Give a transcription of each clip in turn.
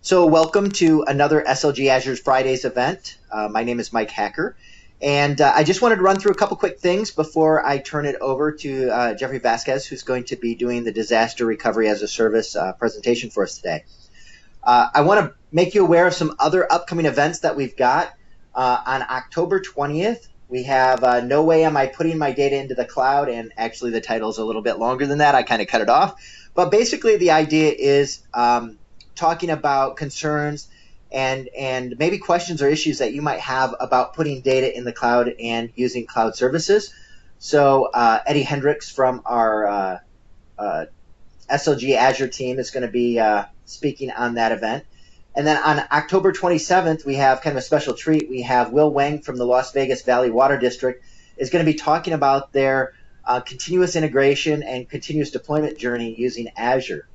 So welcome to another SLG Azure's Fridays event. My name is Mike Hacker, and I just wanted to run through a couple quick things before I turn it over to Jeffrey Vasquez, who's going to be doing the Disaster Recovery as a Service presentation for us today. I want to make you aware of some other upcoming events that we've got. On October 20th, we have No Way Am I Putting My Data into the Cloud, and actually the title's a little bit longer than that. I kind of cut it off. But basically the idea is talking about concerns and maybe questions or issues that you might have about putting data in the cloud and using cloud services. So Eddie Hendricks from our SLG Azure team is going to be speaking on that event. And then on October 27th, we have kind of a special treat. We have Will Wang from the Las Vegas Valley Water District is going to be talking about their continuous integration and continuous deployment journey using Azure.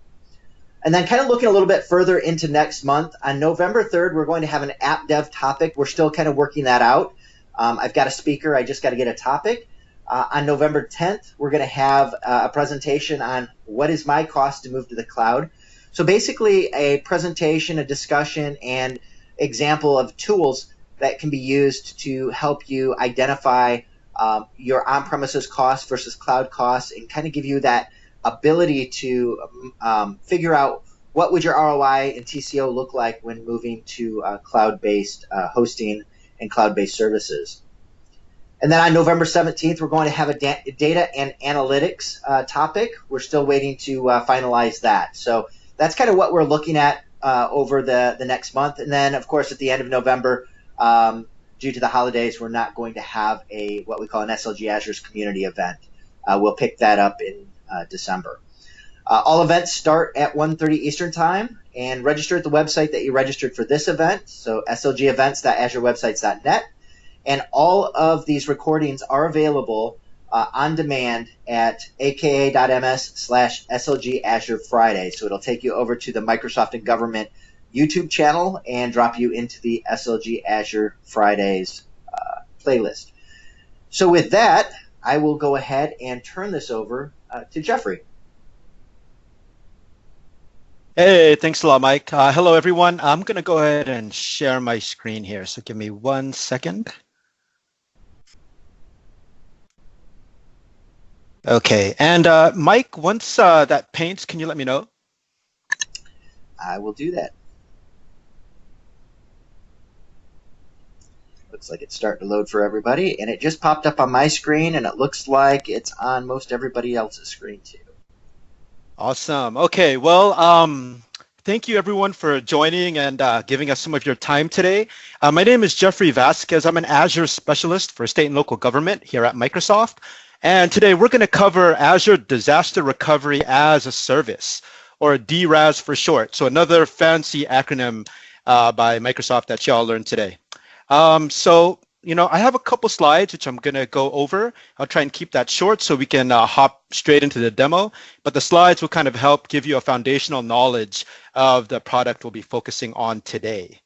And then kind of looking a little bit further into next month, on November 3rd, we're going to have an app dev topic. We're still kind of working that out. I've got a speaker. I just got to get a topic. On November 10th, we're going to have a presentation on what is my cost to move to the cloud. So basically a presentation, a discussion, and example of tools that can be used to help you identify your on-premises costs versus cloud costs and kind of give you that ability to figure out what would your ROI and TCO look like when moving to cloud-based hosting and cloud-based services. And then on November 17th, we're going to have a data and analytics topic. We're still waiting to finalize that. So that's kind of what we're looking at over the next month. And then, of course, at the end of November, due to the holidays, we're not going to have what we call an SLG Azure's community event. We'll pick that up in December. All events start at 1:30 Eastern Time and register at the website that you registered for this event, so slgevents.azurewebsites.net. And all of these recordings are available on demand at aka.ms/SLG Azure Friday. So it'll take you over to the Microsoft and Government YouTube channel and drop you into the SLG Azure Fridays playlist. So with that, I will go ahead and turn this over to Jeffrey. Hey, thanks a lot, Mike. Hello, everyone. I'm going to go ahead and share my screen here. So give me 1 second. Okay. And Mike, once that paints, can you let me know? I will do that. Looks like it's starting to load for everybody, and it just popped up on my screen, and it looks like it's on most everybody else's screen too. Awesome. Okay. Well, thank you everyone for joining and giving us some of your time today. My name is Jeffrey Vasquez. I'm an Azure specialist for state and local government here at Microsoft. And today we're going to cover Azure Disaster Recovery as a Service, or DRaaS for short. So another fancy acronym by Microsoft that y'all learned today. I have a couple slides which I'm going to go over. I'll try and keep that short so we can hop straight into the demo. But the slides will kind of help give you a foundational knowledge of the product we'll be focusing on today.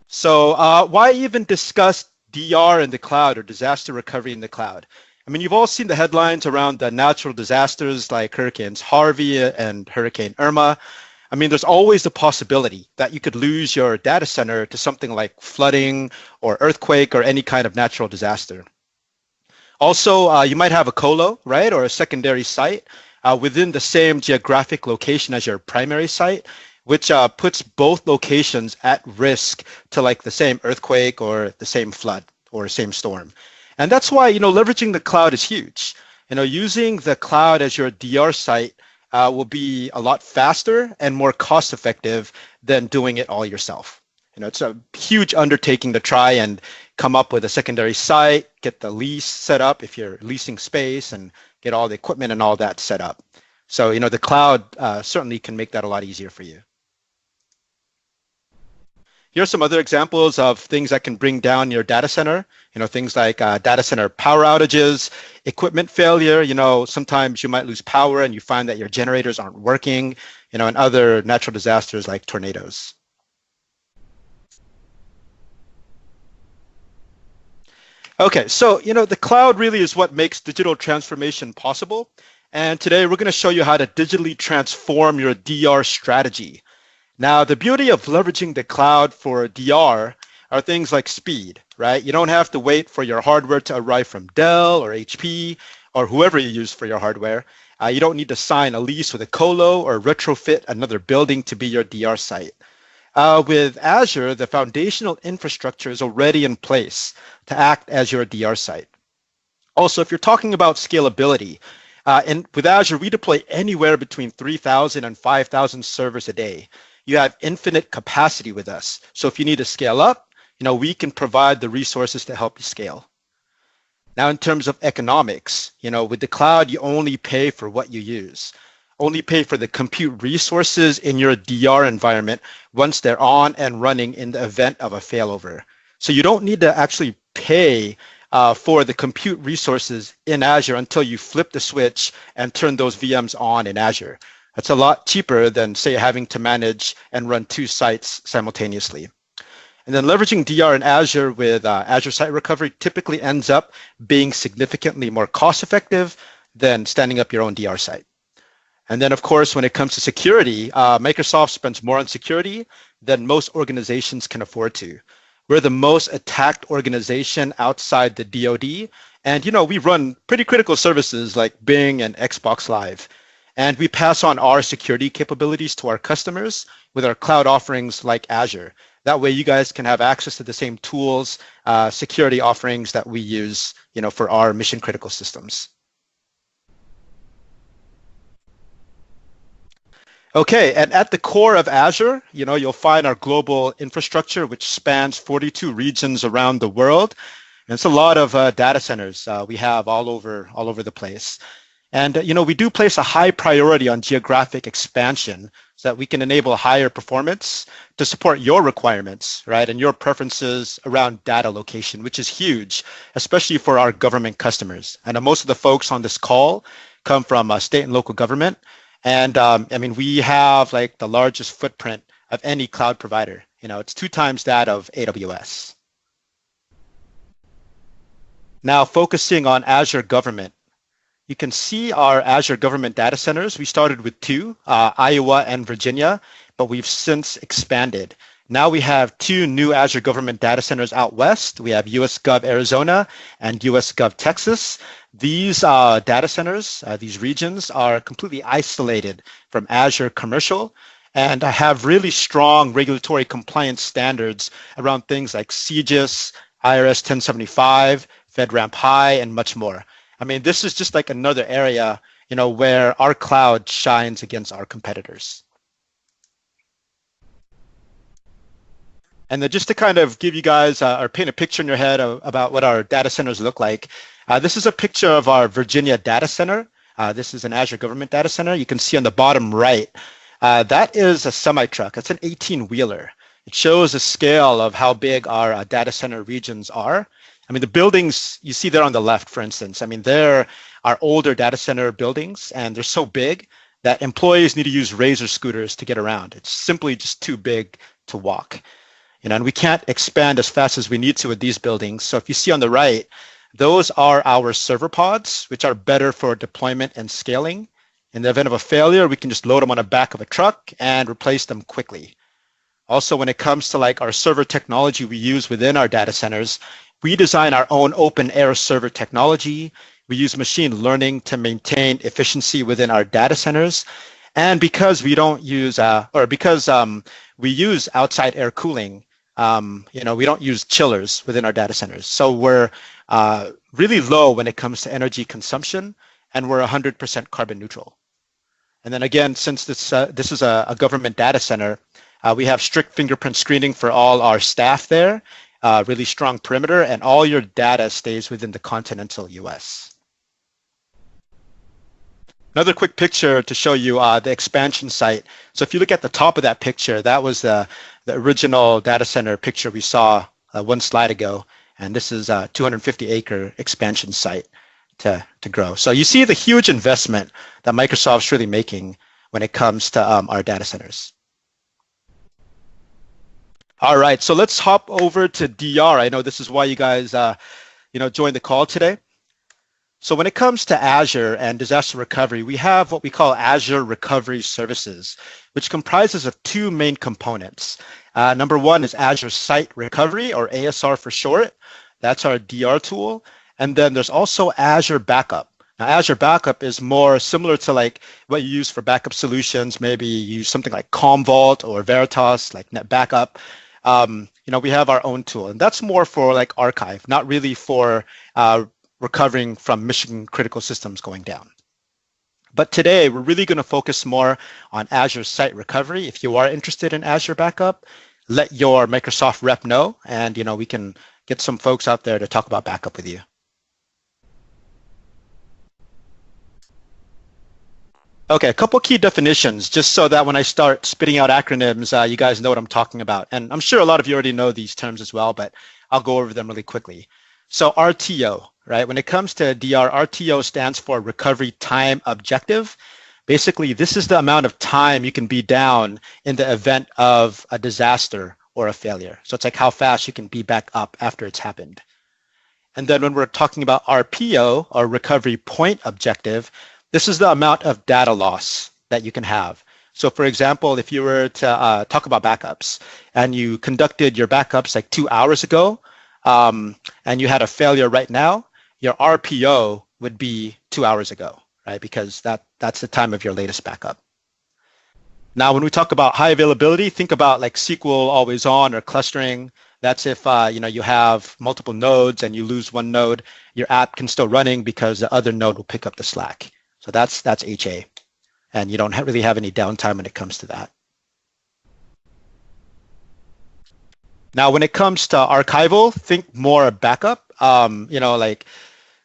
So why even discuss DR in the cloud, or disaster recovery in the cloud? I mean, you've all seen the headlines around the natural disasters like Hurricanes Harvey and Hurricane Irma. I mean, there's always the possibility that you could lose your data center to something like flooding or earthquake or any kind of natural disaster. Also, you might have a colo, right, or a secondary site within the same geographic location as your primary site, which puts both locations at risk to like the same earthquake or the same flood or same storm. And that's why, leveraging the cloud is huge. Using the cloud as your DR site will be a lot faster and more cost effective than doing it all yourself. It's a huge undertaking to try and come up with a secondary site, get the lease set up if you're leasing space, and get all the equipment and all that set up. So, the cloud certainly can make that a lot easier for you. Here are some other examples of things that can bring down your data center. Things like data center power outages, equipment failure. Sometimes you might lose power and you find that your generators aren't working, and other natural disasters like tornadoes. Okay, so, the cloud really is what makes digital transformation possible. And today we're going to show you how to digitally transform your DR strategy. Now, the beauty of leveraging the cloud for DR are things like speed, right? You don't have to wait for your hardware to arrive from Dell or HP or whoever you use for your hardware. You don't need to sign a lease with a colo or retrofit another building to be your DR site. With Azure, the foundational infrastructure is already in place to act as your DR site. Also, if you're talking about scalability, and with Azure, we deploy anywhere between 3,000 and 5,000 servers a day. You have infinite capacity with us. So if you need to scale up, we can provide the resources to help you scale. Now, in terms of economics, with the cloud, you only pay for what you use. Only pay for the compute resources in your DR environment once they're on and running in the event of a failover. So you don't need to actually pay for the compute resources in Azure until you flip the switch and turn those VMs on in Azure. That's a lot cheaper than, say, having to manage and run two sites simultaneously. And then leveraging DR in Azure with Azure Site Recovery typically ends up being significantly more cost-effective than standing up your own DR site. And then, of course, when it comes to security, Microsoft spends more on security than most organizations can afford to. We're the most attacked organization outside the DoD. And, we run pretty critical services like Bing and Xbox Live. And we pass on our security capabilities to our customers with our cloud offerings like Azure. That way you guys can have access to the same tools, security offerings that we use, for our mission critical systems. Okay, and at the core of Azure, you'll find our global infrastructure, which spans 42 regions around the world. And it's a lot of data centers we have all over the place. And, we do place a high priority on geographic expansion so that we can enable higher performance to support your requirements, right? And your preferences around data location, which is huge, especially for our government customers. And most of the folks on this call come from state and local government. And we have like the largest footprint of any cloud provider. It's 2 times that of AWS. Now, focusing on Azure Government, you can see our Azure Government data centers. We started with 2, Iowa and Virginia, but we've since expanded. Now we have 2 new Azure Government data centers out west. We have US Gov Arizona and US Gov Texas. These data centers, these regions, are completely isolated from Azure Commercial and have really strong regulatory compliance standards around things like CGIS, IRS 1075, FedRAMP High, and much more. This is just like another area, where our cloud shines against our competitors. And then just to kind of give you guys or paint a picture in your head about what our data centers look like, this is a picture of our Virginia data center. This is an Azure Government data center. You can see on the bottom right, that is a semi-truck. It's an 18-wheeler. It shows the scale of how big our data center regions are. The buildings you see there on the left, for instance, they're our older data center buildings, and they're so big that employees need to use Razor scooters to get around. It's simply just too big to walk. And we can't expand as fast as we need to with these buildings. So if you see on the right, those are our server pods, which are better for deployment and scaling. In the event of a failure, we can just load them on the back of a truck and replace them quickly. Also, when it comes to like our server technology we use within our data centers, we design our own open air server technology. We use machine learning to maintain efficiency within our data centers. And because we don't use, we use outside air cooling, we don't use chillers within our data centers. So we're really low when it comes to energy consumption, and we're 100% carbon neutral. And then again, since this is a government data center, we have strict fingerprint screening for all our staff there, really strong perimeter, and all your data stays within the continental US. Another quick picture to show you the expansion site. So if you look at the top of that picture, that was the original data center picture we saw one slide ago. And this is a 250-acre expansion site to grow. So you see the huge investment that Microsoft's really making when it comes to our data centers. All right, so let's hop over to DR. I know this is why you guys joined the call today. So when it comes to Azure and disaster recovery, we have what we call Azure Recovery Services, which comprises of two main components. Number one is Azure Site Recovery, or ASR for short. That's our DR tool. And then there's also Azure Backup. Now, Azure Backup is more similar to like what you use for backup solutions. Maybe you use something like Commvault or Veritas, like NetBackup. We have our own tool, and that's more for like archive, not really for recovering from mission critical systems going down. But today, we're really going to focus more on Azure Site Recovery. If you are interested in Azure Backup, let your Microsoft rep know, and we can get some folks out there to talk about backup with you. Okay, a couple key definitions, just so that when I start spitting out acronyms, you guys know what I'm talking about. And I'm sure a lot of you already know these terms as well, but I'll go over them really quickly. So RTO, right? When it comes to DR, RTO stands for Recovery Time Objective. Basically, this is the amount of time you can be down in the event of a disaster or a failure. So it's like how fast you can be back up after it's happened. And then when we're talking about RPO, or Recovery Point Objective, this is the amount of data loss that you can have. So for example, if you were to talk about backups and you conducted your backups like 2 hours ago, and you had a failure right now, your RPO would be 2 hours ago, right? Because that's the time of your latest backup. Now, when we talk about high availability, think about like SQL always on or clustering. That's if you have multiple nodes and you lose one node, your app can still running because the other node will pick up the slack. So that's HA, and you don't really have any downtime when it comes to that. Now, when it comes to archival, think more backup. Like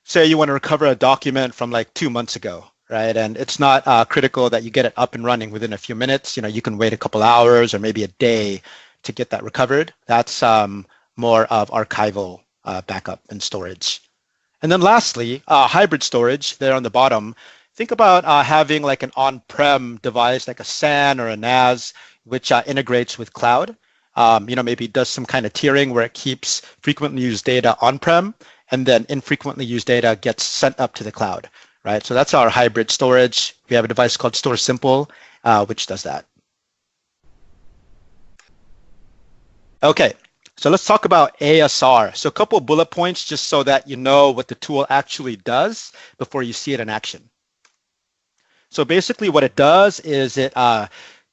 say you want to recover a document from like 2 months ago, right? And it's not critical that you get it up and running within a few minutes. You can wait a couple hours or maybe a day to get that recovered. That's more of archival backup and storage. And then lastly, hybrid storage there on the bottom. Think about having like an on-prem device like a SAN or a NAS, which integrates with cloud. Maybe does some kind of tiering where it keeps frequently used data on-prem, and then infrequently used data gets sent up to the cloud, right? So that's our hybrid storage. We have a device called StoreSimple, which does that. Okay, so let's talk about ASR. So a couple of bullet points just so that you know what the tool actually does before you see it in action. So basically what it does is it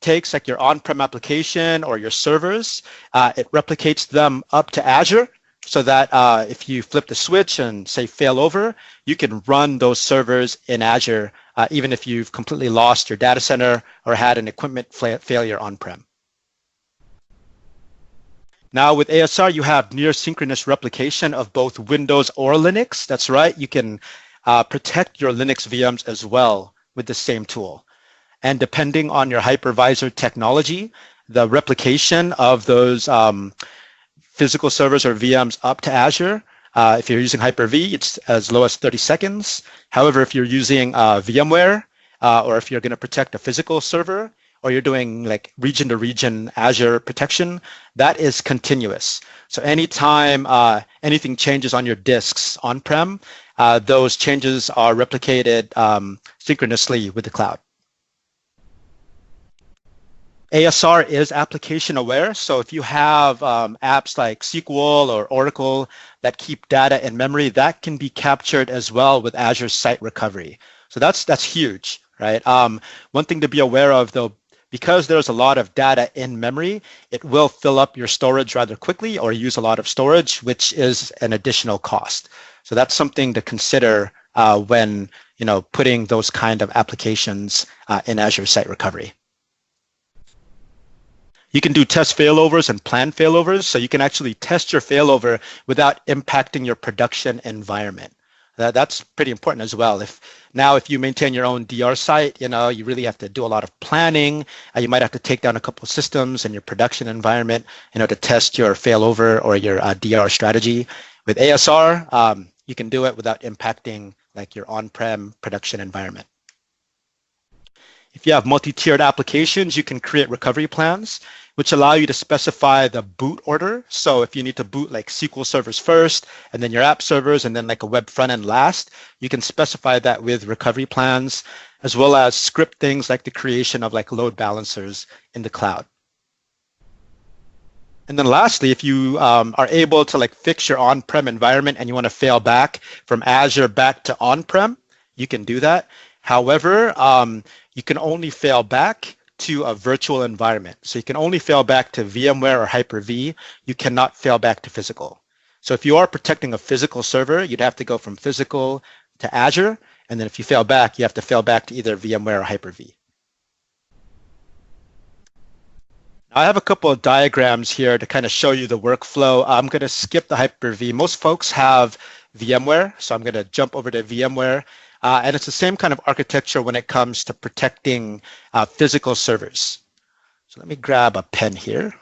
takes like your on-prem application or your servers, it replicates them up to Azure so that if you flip the switch and say fail over, you can run those servers in Azure even if you've completely lost your data center or had an equipment failure on-prem. Now with ASR, you have near synchronous replication of both Windows or Linux. That's right, you can protect your Linux VMs as well with the same tool. And depending on your hypervisor technology, the replication of those physical servers or VMs up to Azure, if you're using Hyper-V, it's as low as 30 seconds. However, if you're using VMware, or if you're going to protect a physical server, or you're doing like region-to-region Azure protection, that is continuous. So anytime anything changes on your disks on-prem, those changes are replicated synchronously with the cloud. ASR is application aware. So if you have apps like SQL or Oracle that keep data in memory, that can be captured as well with Azure Site Recovery. So that's huge, right? One thing to be aware of though, because there's a lot of data in memory, it will fill up your storage rather quickly or use a lot of storage, which is an additional cost. So that's something to consider when putting those kind of applications in Azure Site Recovery. You can do test failovers and plan failovers, so you can actually test your failover without impacting your production environment. That's pretty important as well. If you maintain your own DR site, you really have to do a lot of planning. You might have to take down a couple of systems in your production environment, to test your failover or your DR strategy. With ASR, you can do it without impacting like your on-prem production environment. If you have multi-tiered applications, you can create recovery plans, which allow you to specify the boot order. So if you need to boot like SQL servers first, and then your app servers, and then like a web front end last, you can specify that with recovery plans, as well as script things like the creation of like load balancers in the cloud. And then lastly, if you are able to like fix your on-prem environment and you want to fail back from Azure back to on-prem, you can do that. However, you can only fail back to a virtual environment. So you can only fail back to VMware or Hyper-V. You cannot fail back to physical. So if you are protecting a physical server, you'd have to go from physical to Azure. And then if you fail back, you have to fail back to either VMware or Hyper-V. I have a couple of diagrams here to kind of show you the workflow. I'm going to skip the Hyper-V. Most folks have VMware, so I'm going to jump over to VMware. And it's the same kind of architecture when it comes to protecting physical servers. So let me grab a pen here.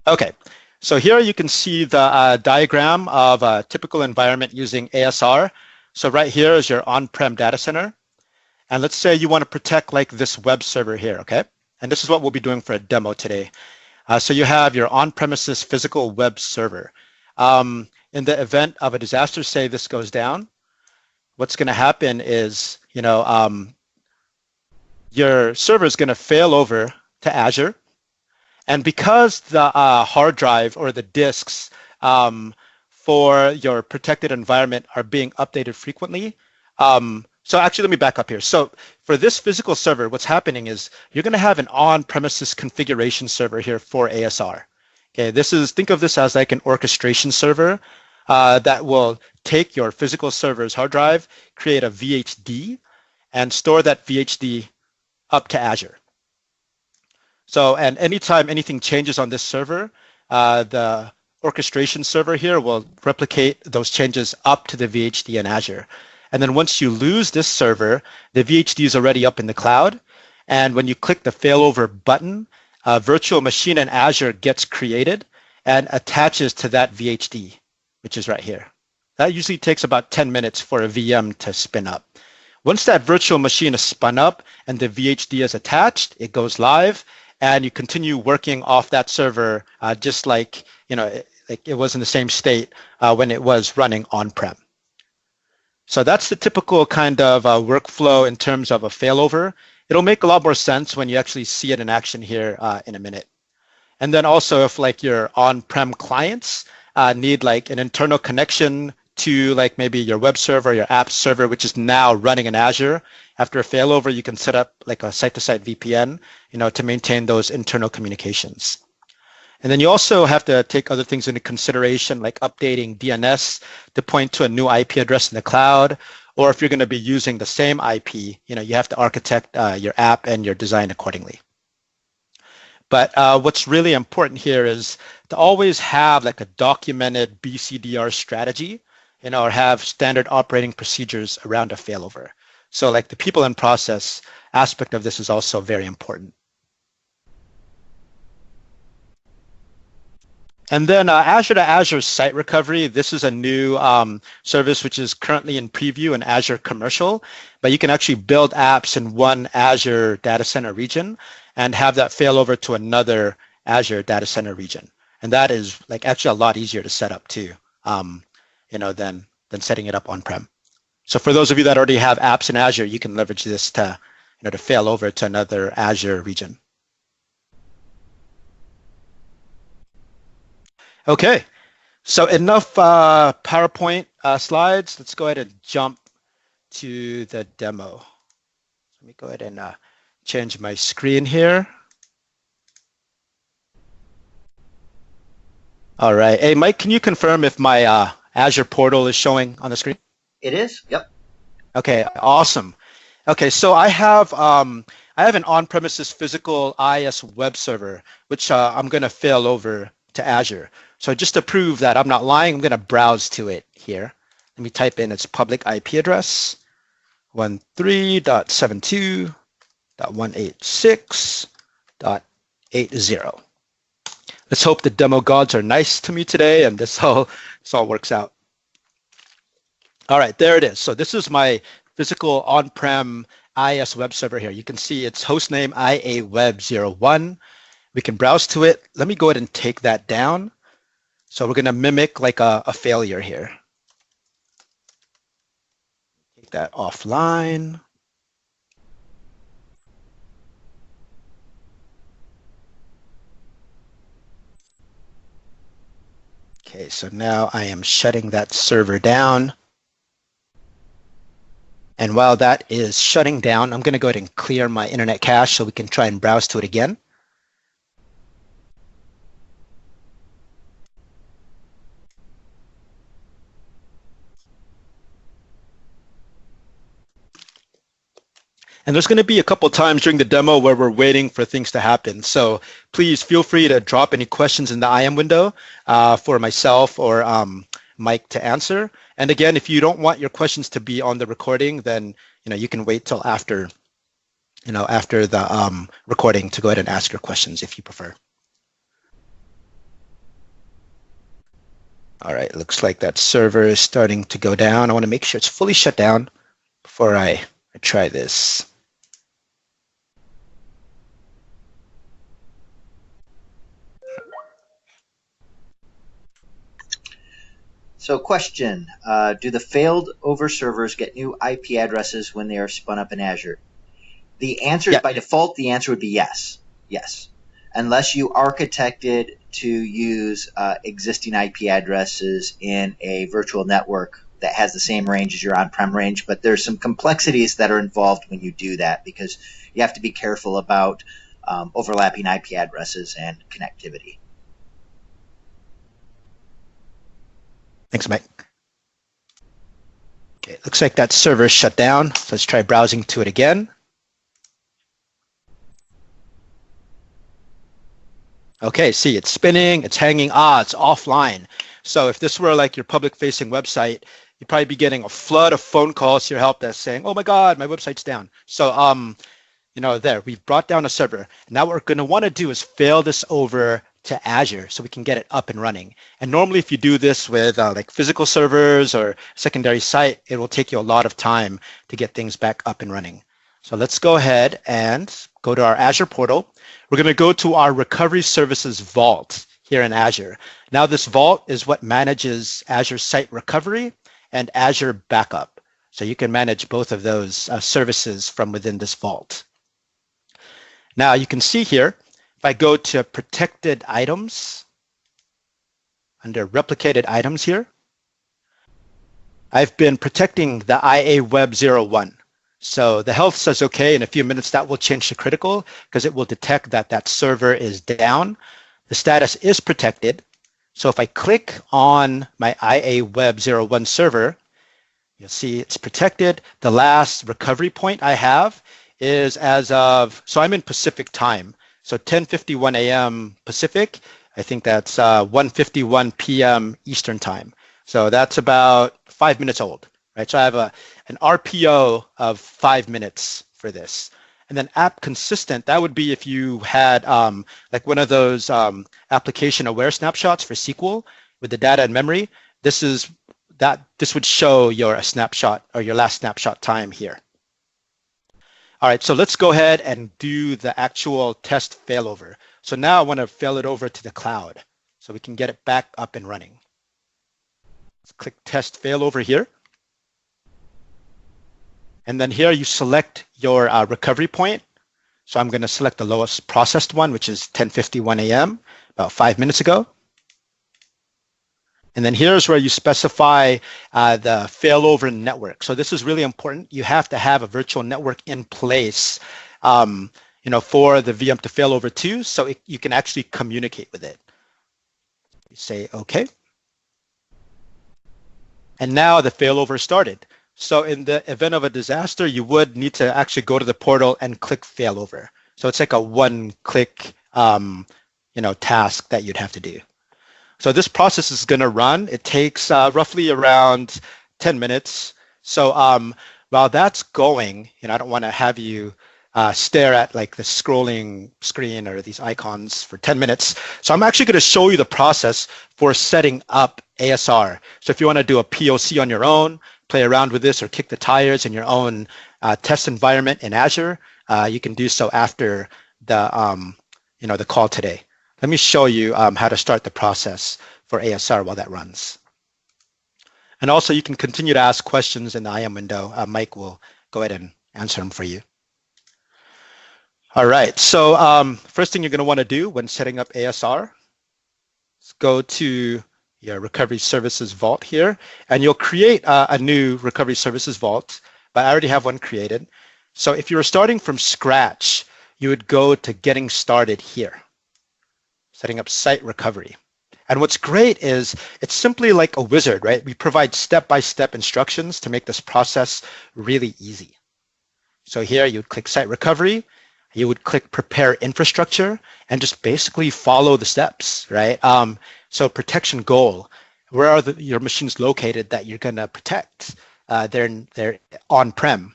Okay, so here you can see the diagram of a typical environment using ASR. So right here is your on-prem data center. And let's say you want to protect like this web server here, okay? And this is what we'll be doing for a demo today. So you have your on-premises physical web server. In the event of a disaster, say this goes down, what's going to happen is, your server is going to fail over to Azure. And because the hard drive or the disks for your protected environment are being updated frequently, so actually, let me back up here. So for this physical server, what's happening is you're going to have an on-premises configuration server here for ASR. Okay, think of this as like an orchestration server that will take your physical server's hard drive, create a VHD, and store that VHD up to Azure. So, and anytime anything changes on this server, the orchestration server here will replicate those changes up to the VHD in Azure. And then once you lose this server, the VHD is already up in the cloud. And when you click the failover button, a virtual machine in Azure gets created and attaches to that VHD, which is right here. That usually takes about 10 minutes for a VM to spin up. Once that virtual machine is spun up and the VHD is attached, it goes live, and you continue working off that server just like it was in the same state when it was running on-prem. So that's the typical kind of workflow in terms of a failover. It'll make a lot more sense when you actually see it in action here in a minute. And then also if like your on-prem clients need like an internal connection to like maybe your web server, your app server, which is now running in Azure, after a failover, you can set up like a site-to-site VPN, to maintain those internal communications. And then you also have to take other things into consideration, like updating DNS to point to a new IP address in the cloud, or if you're going to be using the same IP, you have to architect your app and your design accordingly. But what's really important here is to always have like a documented BCDR strategy, or have standard operating procedures around a failover. So like the people and process aspect of this is also very important. And then Azure to Azure Site Recovery. This is a new service which is currently in preview in Azure Commercial, but you can actually build apps in one Azure data center region and have that fail over to another Azure data center region. And that is like actually a lot easier to set up too, than setting it up on-prem. So for those of you that already have apps in Azure, you can leverage this to, to fail over to another Azure region. Okay, so enough PowerPoint slides. Let's go ahead and jump to the demo. Let me go ahead and change my screen here. All right. Hey, Mike, can you confirm if my Azure portal is showing on the screen? It is. Yep. Okay, awesome. Okay, so I have an on-premises physical IS web server, which I'm going to fail over to Azure. So just to prove that I'm not lying, I'm going to browse to it here. Let me type in its public IP address, 13.72.186.80. Let's hope the demo gods are nice to me today and this all works out. All right, there it is. So this is my physical on-prem IIS web server here. You can see its hostname iaweb01. We can browse to it. Let me go ahead and take that down. So we're going to mimic like a failure here. Take that offline. Okay, so now I am shutting that server down. And while that is shutting down, I'm going to go ahead and clear my internet cache so we can try and browse to it again. And there's going to be a couple times during the demo where we're waiting for things to happen. So please feel free to drop any questions in the IM window for myself or Mike to answer. And again, if you don't want your questions to be on the recording, then you can wait till after the recording to go ahead and ask your questions if you prefer. All right, looks like that server is starting to go down. I want to make sure it's fully shut down before I try this. So question, do the failed over servers get new IP addresses when they are spun up in Azure? The answer is by default, the answer would be yes. Yes. Unless you architected to use existing IP addresses in a virtual network that has the same range as your on-prem range, but there's some complexities that are involved when you do that because you have to be careful about overlapping IP addresses and connectivity. Thanks, Mike. Okay, looks like that server is shut down. So let's try browsing to it again. Okay, see, it's spinning, it's hanging, it's offline. So if this were like your public-facing website, you'd probably be getting a flood of phone calls to your help desk saying, oh my God, my website's down. So, there, we've brought down a server. Now what we're gonna wanna do is fail this over to Azure so we can get it up and running. And normally if you do this with like physical servers or secondary site, it will take you a lot of time to get things back up and running. So let's go ahead and go to our Azure portal. We're going to go to our Recovery Services Vault here in Azure. Now this vault is what manages Azure Site Recovery and Azure Backup. So you can manage both of those services from within this vault. Now you can see here, if I go to protected items, under replicated items here, I've been protecting the iaweb01. So the health says okay, in a few minutes that will change to critical because it will detect that that server is down. The status is protected. So if I click on my iaweb01 server, you'll see it's protected. The last recovery point I have is as of, so I'm in Pacific time. So 10:51 a.m. Pacific, I think that's 1:51 p.m. Eastern time. So that's about 5 minutes old, right? So I have an RPO of 5 minutes for this. And then app consistent, that would be if you had like one of those application aware snapshots for SQL with the data and memory. This would show your snapshot or your last snapshot time here. All right, so let's go ahead and do the actual test failover. So now I want to fail it over to the cloud so we can get it back up and running. Let's click test failover here. And then here you select your recovery point. So I'm going to select the lowest processed one, which is 10:51 a.m., about 5 minutes ago. And then here's where you specify the failover network. So this is really important. You have to have a virtual network in place, for the VM to fail over to, so you can actually communicate with it. You say OK. And now the failover started. So in the event of a disaster, you would need to actually go to the portal and click failover. So it's like a one-click, task that you'd have to do. So this process is going to run. It takes roughly around 10 minutes. So while that's going, I don't want to have you stare at like the scrolling screen or these icons for 10 minutes. So I'm actually going to show you the process for setting up ASR. So if you want to do a POC on your own, play around with this or kick the tires in your own test environment in Azure, you can do so after the, the call today. Let me show you how to start the process for ASR while that runs. And also you can continue to ask questions in the IM window. Mike will go ahead and answer them for you. All right, so first thing you're going to want to do when setting up ASR is go to your Recovery Services Vault here, and you'll create a new Recovery Services Vault, but I already have one created. So if you were starting from scratch, you would go to Getting Started here, setting up Site Recovery. And what's great is it's simply like a wizard, right? We provide step-by-step instructions to make this process really easy. So here you would click Site Recovery, you would click Prepare Infrastructure, and just basically follow the steps, right? So protection goal, where are your machines located that you're gonna protect? They're on-prem,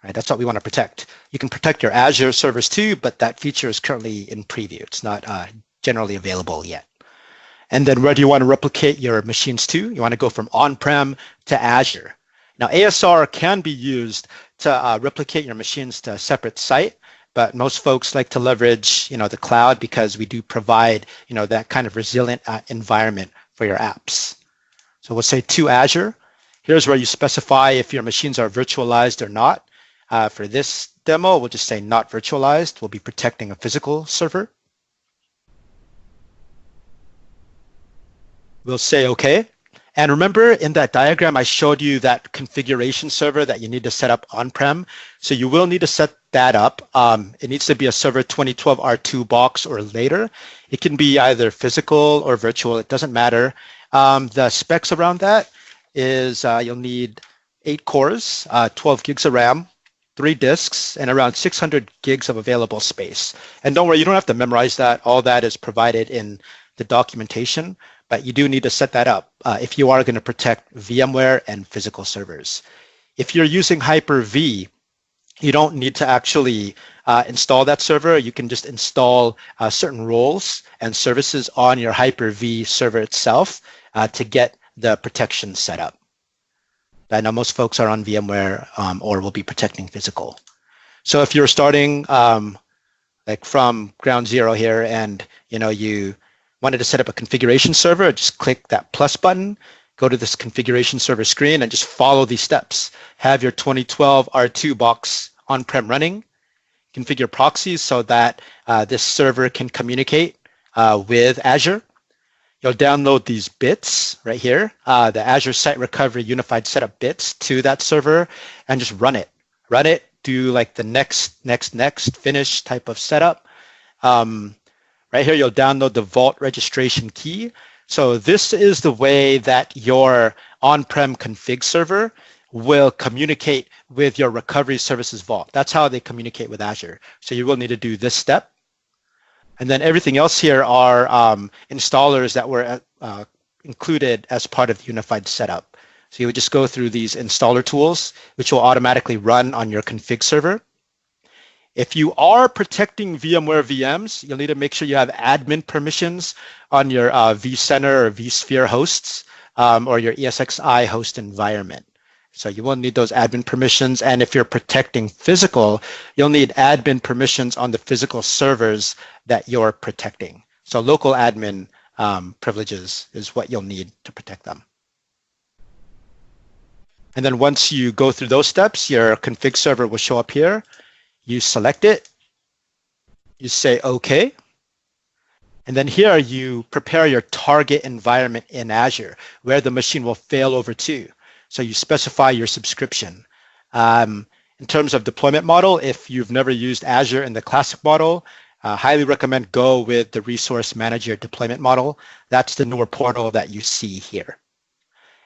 right? That's what we wanna protect. You can protect your Azure servers too, but that feature is currently in preview. It's not generally available yet. And then where do you want to replicate your machines to? You want to go from on-prem to Azure. Now, ASR can be used to replicate your machines to a separate site, but most folks like to leverage, the cloud because we do provide, that kind of resilient environment for your apps. So we'll say to Azure. Here's where you specify if your machines are virtualized or not. For this demo, we'll just say not virtualized. We'll be protecting a physical server. We'll say OK. And remember in that diagram, I showed you that configuration server that you need to set up on-prem. So you will need to set that up. It needs to be a server 2012 R2 box or later. It can be either physical or virtual. It doesn't matter. The specs around that is you'll need 8 cores, 12 gigs of RAM, 3 disks, and around 600 gigs of available space. And don't worry, you don't have to memorize that. All that is provided in the documentation. But you do need to set that up if you are going to protect VMware and physical servers. If you're using Hyper-V, you don't need to actually install that server. You can just install certain roles and services on your Hyper-V server itself to get the protection set up. I know most folks are on VMware or will be protecting physical. So if you're starting like from ground zero here and you wanted to set up a configuration server, just click that plus button, go to this configuration server screen and just follow these steps. Have your 2012 R2 box on-prem running, configure proxies so that this server can communicate with Azure. You'll download these bits right here, the Azure Site Recovery Unified Setup bits to that server and just run it. Run it, do like the next, finish type of setup. Right here, you'll download the Vault registration key. So this is the way that your on-prem config server will communicate with your Recovery Services Vault. That's how they communicate with Azure. So you will need to do this step. And then everything else here are installers that were included as part of the unified setup. So you would just go through these installer tools, which will automatically run on your config server. If you are protecting VMware VMs, you'll need to make sure you have admin permissions on your vCenter or vSphere hosts or your ESXi host environment. So you will need those admin permissions. And if you're protecting physical, you'll need admin permissions on the physical servers that you're protecting. So local admin privileges is what you'll need to protect them. And then once you go through those steps, your config server will show up here. You select it, you say OK, and then here you prepare your target environment in Azure where the machine will fail over to. So you specify your subscription. In terms of deployment model, if you've never used Azure in the classic model, highly recommend go with the Resource Manager deployment model. That's the newer portal that you see here.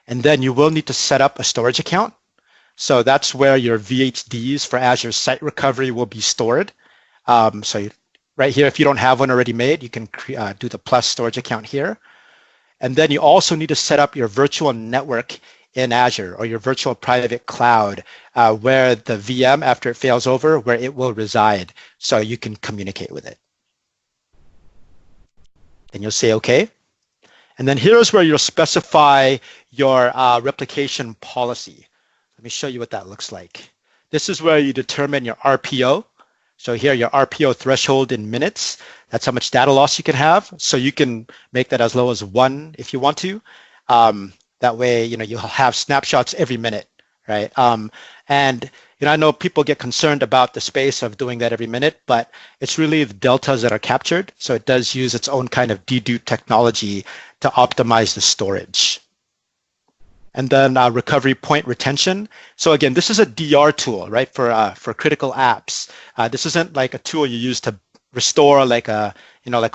And then you will need to set up a storage account. So that's where your VHDs for Azure Site Recovery will be stored. Right here, if you don't have one already made, you can do the plus storage account here. And then you also need to set up your virtual network in Azure or your virtual private cloud where the VM, after it fails over, where it will reside so you can communicate with it. Then you'll say OK. And then here's where you'll specify your replication policy. Let me show you what that looks like. This is where you determine your RPO. So here, your RPO threshold in minutes. That's how much data loss you can have. So you can make that as low as 1 if you want to. That way, you'll have snapshots every minute, right? And I know people get concerned about the space of doing that every minute, but it's really the deltas that are captured. So it does use its own kind of dedupe technology to optimize the storage. And then recovery point retention. So again, this is a DR tool, right, for critical apps. This isn't like a tool you use to restore like a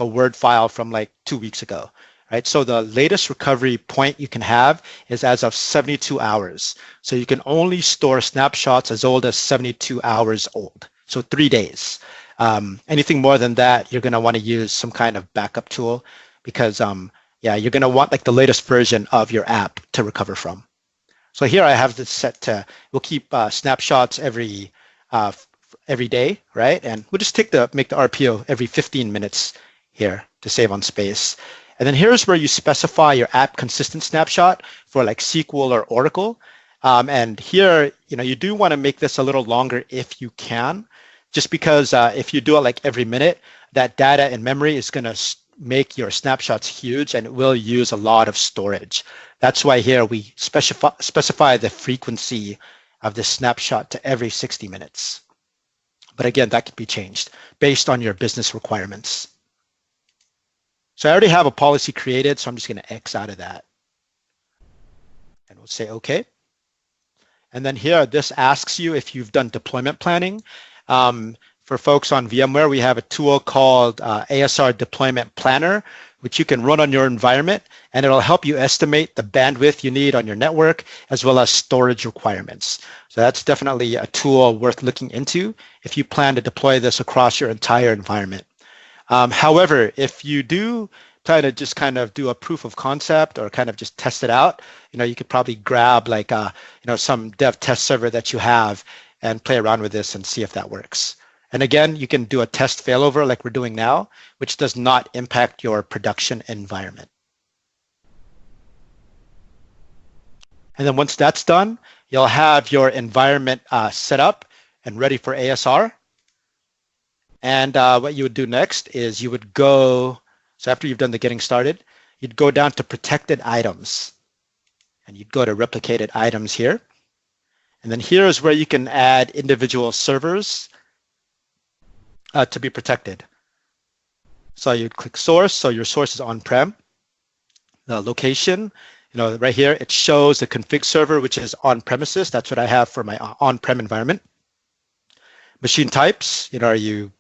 Word file from like 2 weeks ago, right? So the latest recovery point you can have is as of 72 hours. So you can only store snapshots as old as 72 hours old, so 3 days. Anything more than that, you're going to want to use some kind of backup tool because you're going to want like the latest version of your app to recover from. So here I have this set to, we'll keep snapshots every day, right? And we'll just make the RPO every 15 minutes here to save on space. And then here's where you specify your app consistent snapshot for like SQL or Oracle. And here, you do want to make this a little longer if you can, just because if you do it like every minute, that data in memory is going to make your snapshots huge and it will use a lot of storage. That's why here we specify the frequency of the snapshot to every 60 minutes. But again, that can be changed based on your business requirements. So I already have a policy created, so I'm just going to X out of that. And we'll say OK. And then here, this asks you if you've done deployment planning. For folks on VMware, we have a tool called ASR Deployment Planner, which you can run on your environment, and it'll help you estimate the bandwidth you need on your network, as well as storage requirements. So that's definitely a tool worth looking into if you plan to deploy this across your entire environment. However, if you do plan to just kind of do a proof of concept or kind of just test it out, you could probably grab like some dev test server that you have and play around with this and see if that works. And again, you can do a test failover like we're doing now, which does not impact your production environment. And then once that's done, you'll have your environment set up and ready for ASR. And what you would do next is you would go, so after you've done the getting started, you'd go down to protected items. And you'd go to replicated items here. And then here is where you can add individual servers to be protected. So you click source, so your source is on-prem. The location, right here, it shows the config server, which is on-premises. That's what I have for my on-prem environment. Machine types, are you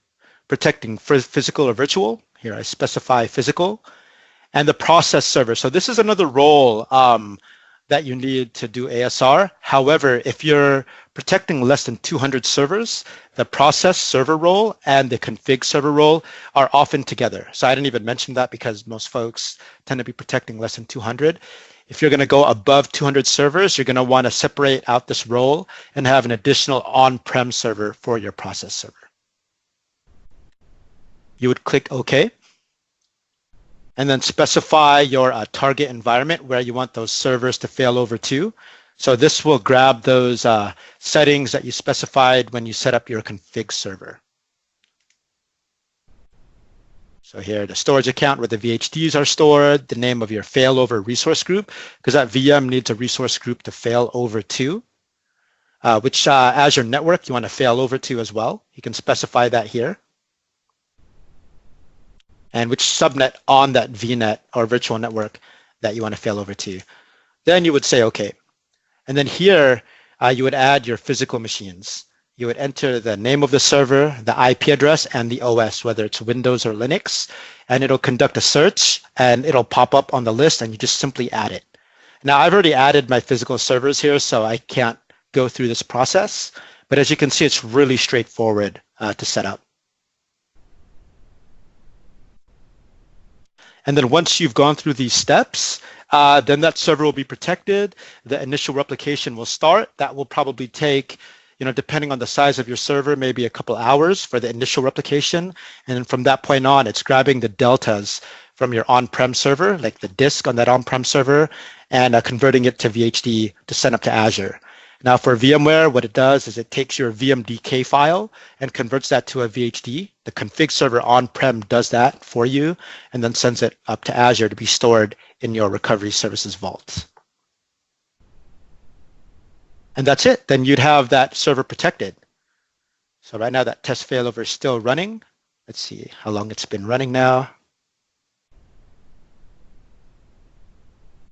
protecting physical or virtual? Here I specify physical. And the process server. So this is another role that you need to do ASR. However, if you're protecting less than 200 servers, the process server role and the config server role are often together. So I didn't even mention that because most folks tend to be protecting less than 200. If you're going to go above 200 servers, you're going to want to separate out this role and have an additional on-prem server for your process server. You would click OK. And then specify your target environment where you want those servers to fail over to. So this will grab those settings that you specified when you set up your config server. So here, the storage account where the VHDs are stored, the name of your failover resource group, because that VM needs a resource group to fail over to, which Azure network you want to fail over to as well. You can specify that here. And which subnet on that VNet or virtual network that you want to fail over to. Then you would say OK. And then here, you would add your physical machines. You would enter the name of the server, the IP address, and the OS, whether it's Windows or Linux, and it'll conduct a search, and it'll pop up on the list, and you just simply add it. Now, I've already added my physical servers here, so I can't go through this process. But as you can see, it's really straightforward to set up. And then once you've gone through these steps, Then that server will be protected. The initial replication will start. That will probably take, depending on the size of your server, maybe a couple hours for the initial replication. And from that point on, it's grabbing the deltas from your on-prem server, like the disk on that on-prem server, and converting it to VHD to send up to Azure. Now for VMware, what it does is it takes your VMDK file and converts that to a VHD. The config server on-prem does that for you and then sends it up to Azure to be stored in your recovery services vault. And that's it. Then you'd have that server protected. So right now that test failover is still running. Let's see how long it's been running now.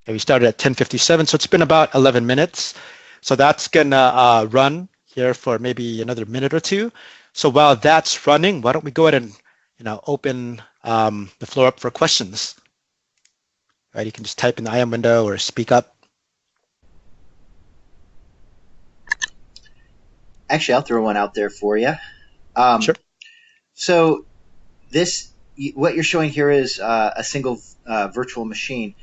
Okay, we started at 10:57, so it's been about 11 minutes. So that's gonna run here for maybe another minute or two. So while that's running, why don't we go ahead and open the floor up for questions. Right, you can just type in the IM window or speak up. Actually, I'll throw one out there for you. Sure. So what you're showing here is a single virtual machine,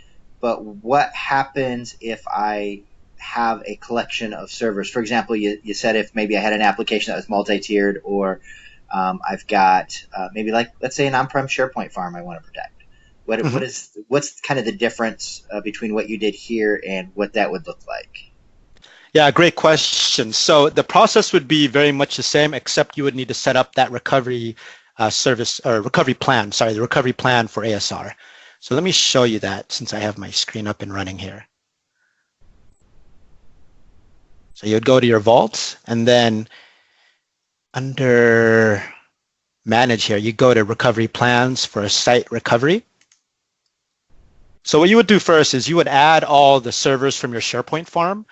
but what happens if I have a collection of servers? For example, you said if maybe I had an application that was multi-tiered, or I've got maybe let's say an on-prem SharePoint farm I want to protect. What's kind of the difference between what you did here and what that would look like? Yeah, great question. So the process would be very much the same, except you would need to set up that recovery service or recovery plan. Sorry, the recovery plan for ASR. So let me show you that since I have my screen up and running here. So you'd go to your vault, and then under manage here, you go to recovery plans for a site recovery. So what you would do first is you would add all the servers from your SharePoint farm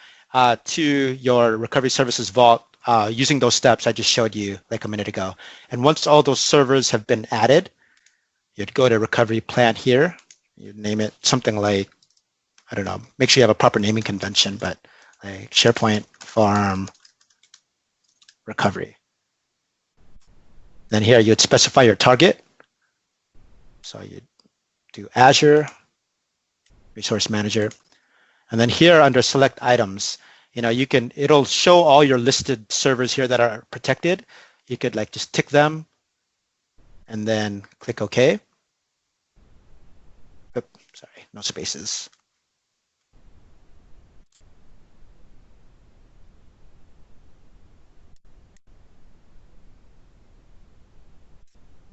to your recovery services vault using those steps I just showed you like a minute ago. And once all those servers have been added, you'd go to recovery plan here. You'd name it something like, I don't know, make sure you have a proper naming convention, but like SharePoint farm recovery. Then here you'd specify your target. So you'd do Azure Resource Manager. And then here under select items, it'll show all your listed servers here that are protected. You could just tick them and then click OK. Oops, sorry, no spaces.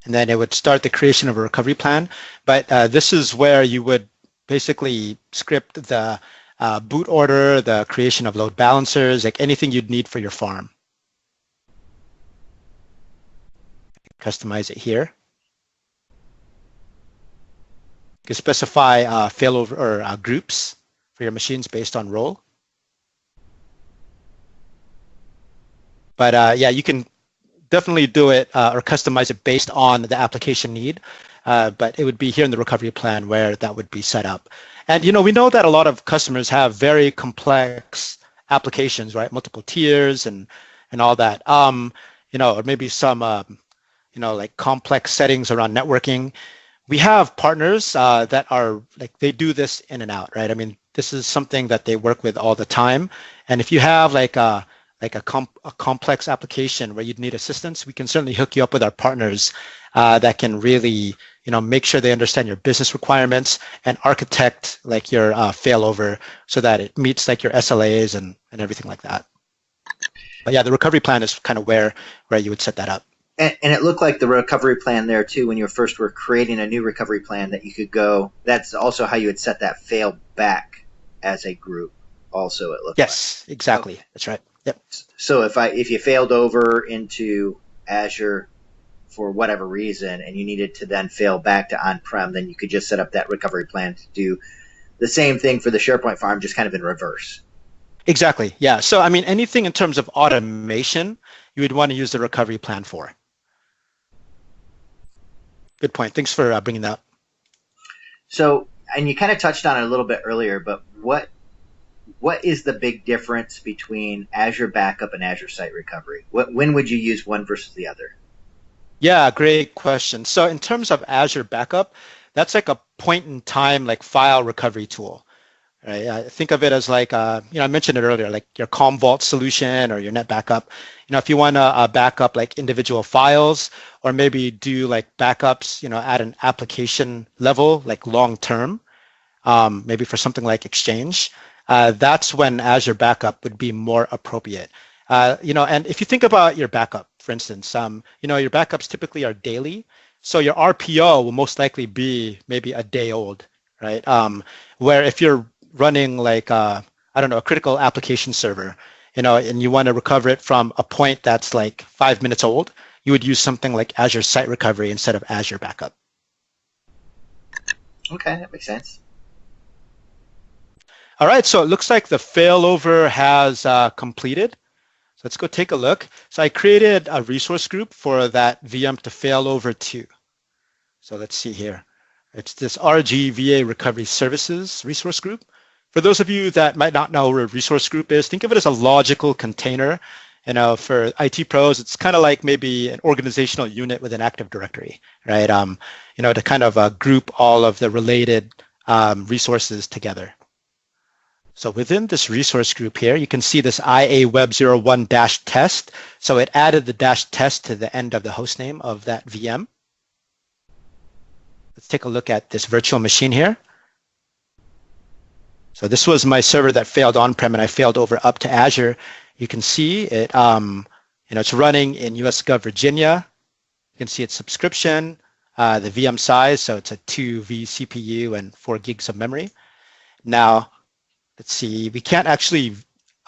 And then it would start the creation of a recovery plan. But this is where you would basically script the boot order, the creation of load balancers, like anything you'd need for your farm. Customize it here. You can specify failover or groups for your machines based on role. But yeah, you can definitely do it or customize it based on the application need. But it would be here in the recovery plan where that would be set up. And we know that a lot of customers have very complex applications, right? Multiple tiers and all that. Or maybe some like complex settings around networking. We have partners that are they do this in and out, right? I mean, this is something that they work with all the time. And if you have a complex application where you'd need assistance, we can certainly hook you up with our partners that can really, make sure they understand your business requirements and architect your failover so that it meets your SLAs and everything like that. But yeah, the recovery plan is kind of where you would set that up. And it looked like the recovery plan there too, when you first were creating a new recovery plan that you could go, that's also how you would set that fail back as a group also, it looked Yes, like. Exactly. Okay. That's right. Yep. So if you failed over into Azure for whatever reason and you needed to then fail back to on-prem, then you could just set up that recovery plan to do the same thing for the SharePoint farm, just kind of in reverse. Exactly. Yeah. So, I mean, anything in terms of automation, you would want to use the recovery plan for. Good point. Thanks for bringing that up. So, and you kind of touched on it a little bit earlier, but what is the big difference between Azure Backup and Azure Site Recovery? When would you use one versus the other? Yeah, great question. So in terms of Azure Backup, that's like a point-in-time file recovery tool. right? Think of it as like, I mentioned it earlier, like your Commvault solution or your net backup. If you want to back up like individual files or maybe do like backups, at an application level, like long term, maybe for something like Exchange, that's when Azure Backup would be more appropriate. And if you think about your backup, for instance, your backups typically are daily, so your RPO will most likely be maybe a day old, right? Where if you're running like I don't know, a critical application server, and you want to recover it from a point that's like 5 minutes old, you would use something like Azure Site Recovery instead of Azure Backup. Okay, that makes sense. All right, so it looks like the failover has completed. So let's go take a look. So I created a resource group for that VM to fail over to. So let's see here. It's this RGVA Recovery Services resource group. For those of you that might not know what a resource group is, think of it as a logical container. For IT pros, it's kind of like maybe an organizational unit with an Active Directory, right? To kind of group all of the related resources together. So within this resource group here, you can see this IA-web01-test. So it added the -test to the end of the hostname of that VM. Let's take a look at this virtual machine here. So this was my server that failed on-prem and I failed over up to Azure. You can see it, it's running in US Gov Virginia. You can see its subscription, the VM size, so it's a 2 vCPU and 4 gigs of memory. Now, let's see, we can't actually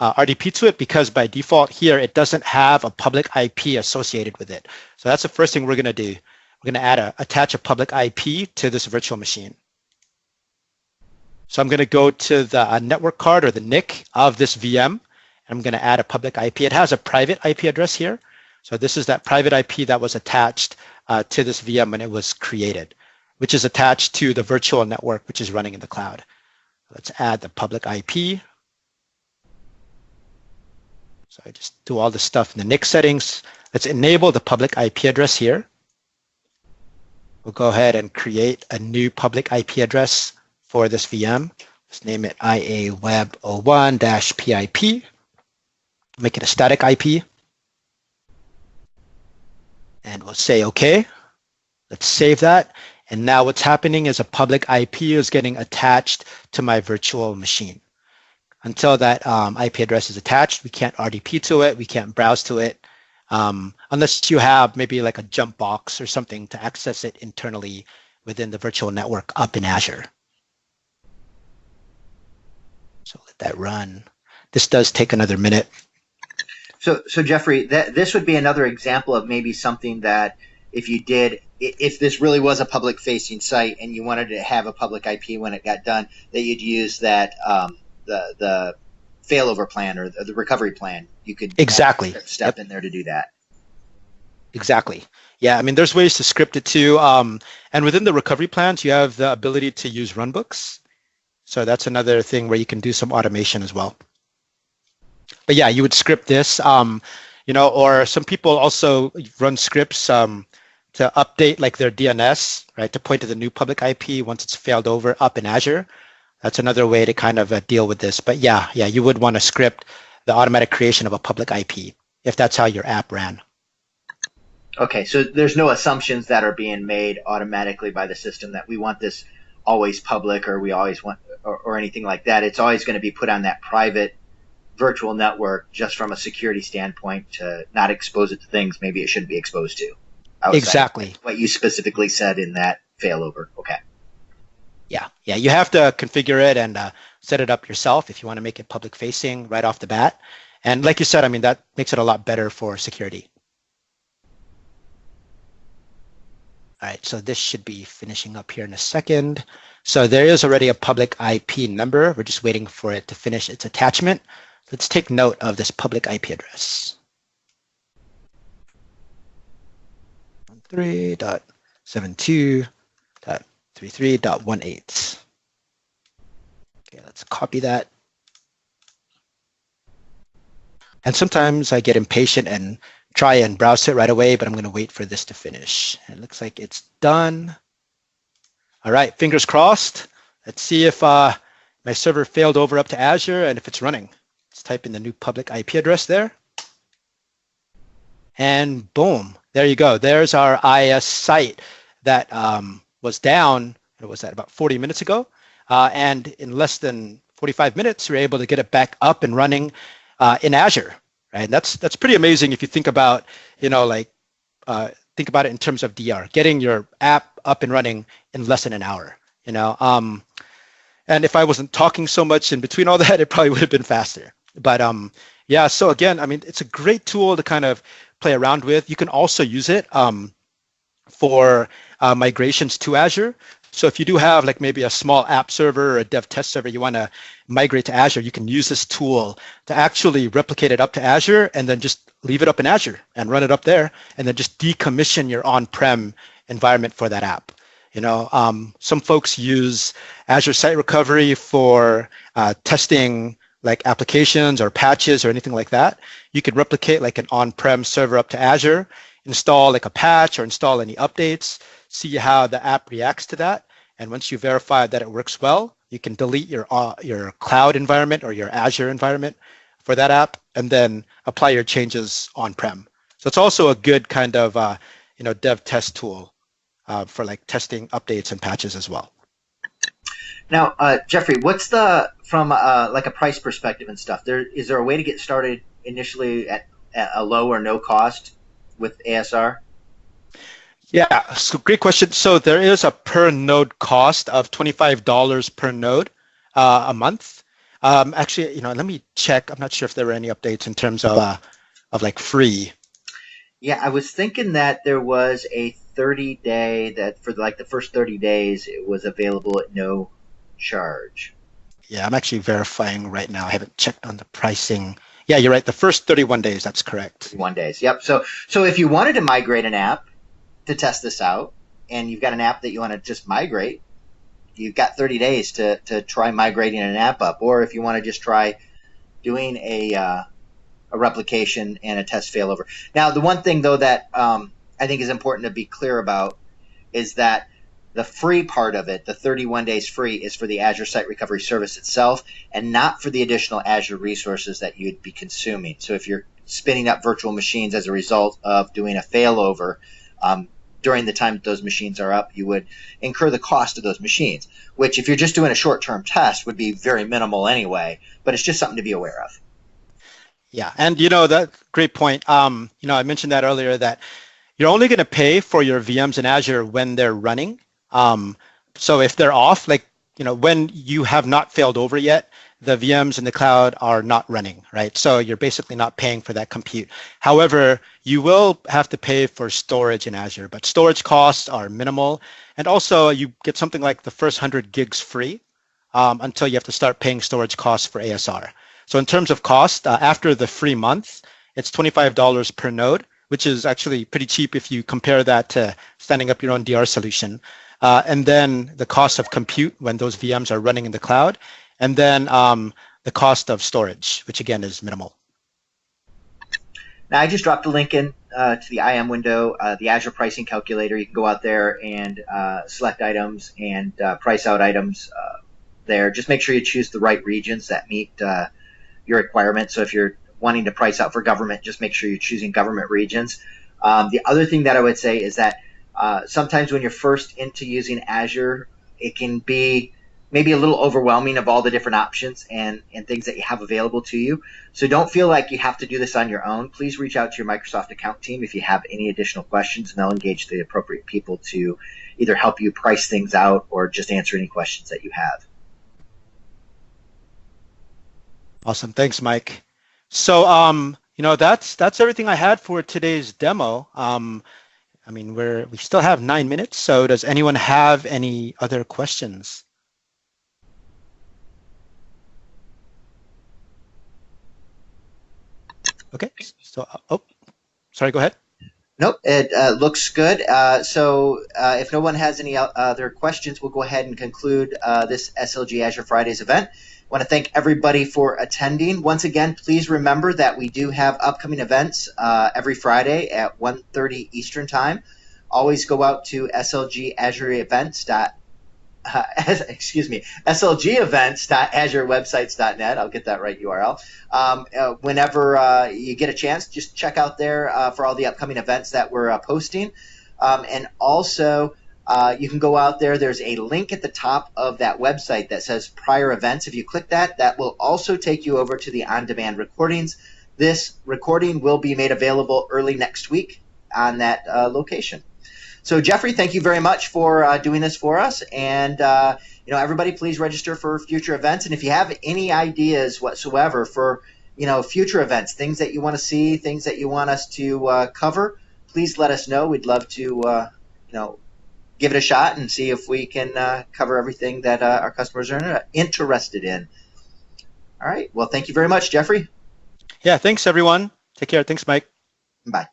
RDP to it because by default here, it doesn't have a public IP associated with it. So that's the first thing we're going to do. We're going to attach a public IP to this virtual machine. So I'm going to go to the network card or the NIC of this VM. I'm going to add a public IP. It has a private IP address here. So this is that private IP that was attached to this VM when it was created, which is attached to the virtual network, which is running in the cloud. Let's add the public IP. So I just do all the stuff in the NIC settings. Let's enable the public IP address here. We'll go ahead and create a new public IP address for this VM. Let's name it IA-web01-PIP. Make it a static IP. And we'll say OK. Let's save that. And now what's happening is a public IP is getting attached to my virtual machine. Until that IP address is attached, we can't RDP to it. We can't browse to it unless you have maybe like a jump box or something to access it internally within the virtual network up in Azure. So let that run. This does take another minute. So Jeffrey, this would be another example of maybe something that if this really was a public-facing site and you wanted to have a public IP when it got done, that you'd use that the failover plan or the recovery plan. You could exactly step in there to do that. Exactly. Yeah, I mean, there's ways to script it too. And within the recovery plans, you have the ability to use runbooks. So that's another thing where you can do some automation as well. But yeah, you would script this, or some people also run scripts to update like their DNS, right, to point to the new public IP once it's failed over up in Azure. That's another way to kind of deal with this. But yeah, you would want to script the automatic creation of a public IP if that's how your app ran. Okay, so there's no assumptions that are being made automatically by the system that we want this always public or we always want or anything like that. It's always going to be put on that private virtual network just from a security standpoint to not expose it to things maybe it shouldn't be exposed to. Exactly. What you specifically said in that failover. Okay. Yeah, you have to configure it and set it up yourself if you want to make it public facing right off the bat. And like you said, I mean, that makes it a lot better for security. All right, so this should be finishing up here in a second. So there is already a public IP number. We're just waiting for it to finish its attachment. Let's take note of this public IP address. 13.72.33.18. Okay, let's copy that. And sometimes I get impatient and try and browse it right away, but I'm going to wait for this to finish. And it looks like it's done. All right, fingers crossed. Let's see if my server failed over up to Azure, and if it's running. Let's type in the new public IP address there. And boom, there you go. There's our IS site that was down, what was that, about 40 minutes ago? And in less than 45 minutes, we're able to get it back up and running in Azure, right? And that's pretty amazing if you think about, think about it in terms of DR, getting your app up and running in less than an hour, and if I wasn't talking so much in between all that, it probably would have been faster. But yeah, so again, I mean, it's a great tool to kind of play around with. You can also use it for migrations to Azure. So if you do have like maybe a small app server or a dev test server you want to migrate to Azure, you can use this tool to actually replicate it up to Azure and then just leave it up in Azure and run it up there and then just decommission your on-prem environment for that app. Some folks use Azure Site Recovery for testing like applications or patches or anything like that. You could replicate like an on-prem server up to Azure, install like a patch or install any updates, see how the app reacts to that. And once you verify that it works well, you can delete your cloud environment or your Azure environment for that app and then apply your changes on-prem. So it's also a good kind of dev test tool for like testing updates and patches as well. Now, Jeffrey, what's from like a price perspective and stuff? Is there a way to get started initially at a low or no cost with ASR? Yeah, so great question. So there is a per node cost of $25 per node a month. Actually, let me check. I'm not sure if there were any updates in terms of like free. Yeah, I was thinking that there was a 30-day that for like the first 30 days it was available at no charge. Yeah, I'm actually verifying right now. I haven't checked on the pricing. Yeah, you're right. The first 31 days, that's correct. 31 days. Yep. So if you wanted to migrate an app to test this out, and you've got an app that you want to just migrate, you've got 30 days to try migrating an app up. Or if you want to just try doing a replication and a test failover. Now, the one thing though that I think is important to be clear about is that the free part of it, the 31 days free, is for the Azure Site Recovery service itself and not for the additional Azure resources that you'd be consuming. So if you're spinning up virtual machines as a result of doing a failover, during the time that those machines are up, you would incur the cost of those machines, which if you're just doing a short-term test would be very minimal anyway, but it's just something to be aware of. Yeah, and that great point. I mentioned that earlier that you're only going to pay for your VMs in Azure when they're running. So if they're off, like, when you have not failed over yet, the VMs in the cloud are not running, right? So you're basically not paying for that compute. However, you will have to pay for storage in Azure, but storage costs are minimal. And also you get something like the first 100 gigs free until you have to start paying storage costs for ASR. So in terms of cost, after the free month, it's $25 per node, which is actually pretty cheap if you compare that to standing up your own DR solution. And then the cost of compute when those VMs are running in the cloud, and then the cost of storage, which again is minimal. Now I just dropped a link in to the IM window, the Azure pricing calculator. You can go out there and select items and price out items there. Just make sure you choose the right regions that meet your requirements. So if you're wanting to price out for government, just make sure you're choosing government regions. The other thing that I would say is that sometimes when you're first into using Azure, it can be maybe a little overwhelming of all the different options and things that you have available to you. So don't feel like you have to do this on your own. Please reach out to your Microsoft account team if you have any additional questions, and they'll engage the appropriate people to either help you price things out or just answer any questions that you have. Awesome. Thanks, Mike. So, that's everything I had for today's demo. We still have 9 minutes. So does anyone have any other questions? Okay, so, sorry, go ahead. Nope, it looks good. So if no one has any other questions, we'll go ahead and conclude this SLG Azure Fridays event. I want to thank everybody for attending. Once again, please remember that we do have upcoming events every Friday at 1:30 Eastern Time. Always go out to slgazureevents.com excuse me, slgevents.azurewebsites.net. I'll get that right URL. Whenever you get a chance, just check out there for all the upcoming events that we're posting. And also, you can go out there. There's a link at the top of that website that says prior events. If you click that, that will also take you over to the on-demand recordings. This recording will be made available early next week on that location. So Jeffrey, thank you very much for doing this for us. And everybody, please register for future events. And if you have any ideas whatsoever for future events, things that you want to see, things that you want us to cover, please let us know. We'd love to give it a shot and see if we can cover everything that our customers are interested in. All right. Well, thank you very much, Jeffrey. Yeah, thanks everyone. Take care. Thanks, Mike. Bye.